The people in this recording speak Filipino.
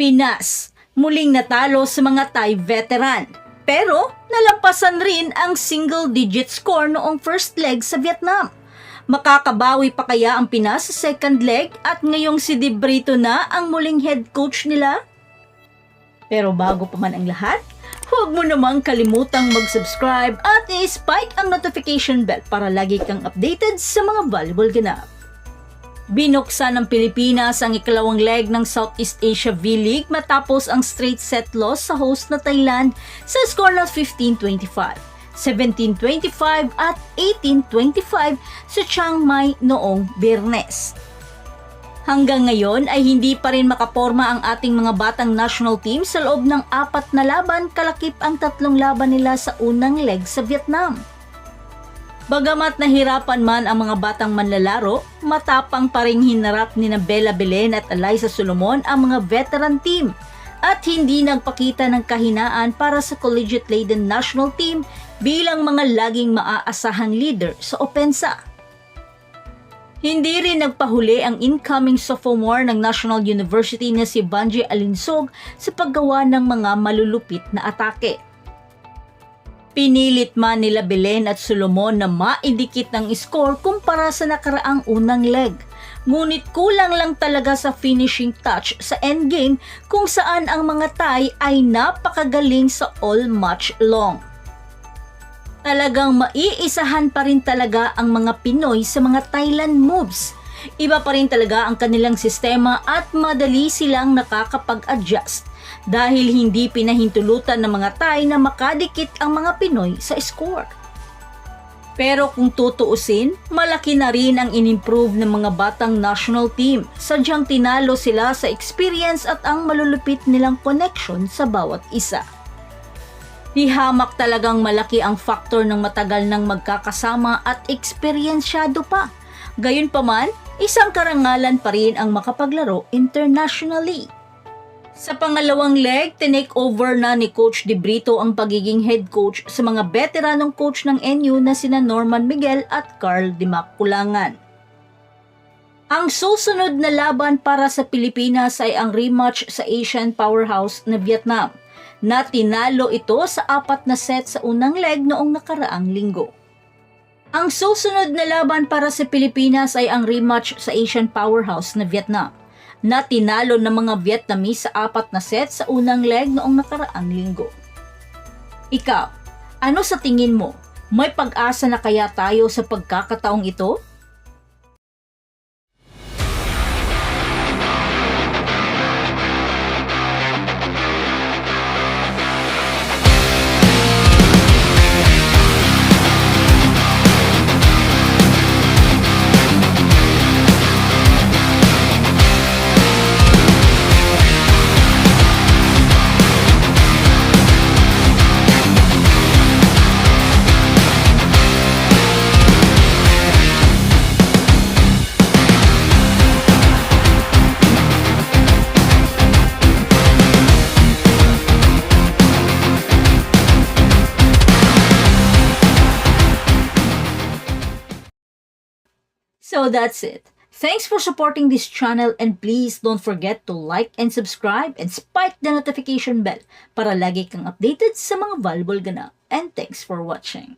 Pinas, muling natalo sa mga Thai veteran. Pero nalampasan rin ang single-digit score noong first leg sa Vietnam. Makakabawi pa kaya ang Pinas sa second leg at ngayong si De Brito na ang muling head coach nila? Pero bago pa man ang lahat, huwag mo namang kalimutang mag-subscribe at i-spike ang notification bell para lagi kang updated sa mga valuable ganap. Binuksan ng Pilipinas ang ikalawang leg ng Southeast Asia V-League matapos ang straight set loss sa host na Thailand sa score na 15-25, 17-25 at 18-25 sa Chiang Mai noong Biyernes. Hanggang ngayon ay hindi pa rin makaporma ang ating mga batang national team sa loob ng 4 na laban, kalakip ang 3 laban nila sa unang leg sa Vietnam. Bagamat nahirapan man ang mga batang manlalaro, matapang pa ring hinarap ni Bella Belen at Eliza Solomon ang mga veteran team at hindi nagpakita ng kahinaan para sa collegiate laden national team bilang mga laging maaasahan leader sa opensa. Hindi rin nagpahuli ang incoming sophomore ng National University na si Banji Alinsog sa paggawa ng mga malulupit na atake. Pinilit man nila Belen at Solomon na maidikit ng score kumpara sa nakaraang unang leg. Ngunit kulang lang talaga sa finishing touch sa endgame kung saan ang mga Thai ay napakagaling sa all match long. Talagang maiisahan pa rin talaga ang mga Pinoy sa mga Thailand moves. Iba pa rin talaga ang kanilang sistema at madali silang nakakapag-adjust dahil hindi pinahintulutan ng mga Thai na makadikit ang mga Pinoy sa score. Pero kung tutuusin, malaki na rin ang inimprove ng mga batang national team. Sadyang tinalo sila sa experience at ang malulupit nilang connection sa bawat isa. Hihamak talagang malaki ang faktor ng matagal ng magkakasama at eksperyensyado pa. Gayunpaman, isang karangalan pa rin ang makapaglaro internationally. Sa pangalawang leg, tinake over na ni Coach De Brito ang pagiging head coach sa mga veteranong coach ng NU na sina Norman Miguel at Carl Dimac Culangan. Ang susunod na laban para sa Pilipinas ay ang rematch sa Asian powerhouse na Vietnam, na tinalo ito sa 4 na set sa unang leg noong nakaraang linggo. Ang susunod na laban para sa Pilipinas ay ang rematch sa Asian powerhouse na Vietnam, na tinalo ng mga Vietnamese sa 4 na set sa unang leg noong nakaraang linggo. Ikaw, ano sa tingin mo? May pag-asa na kaya tayo sa pagkakataong ito? So that's it. Thanks for supporting this channel and please don't forget to like and subscribe and spike the notification bell para lagi kang updated sa mga valuable ganap. And thanks for watching.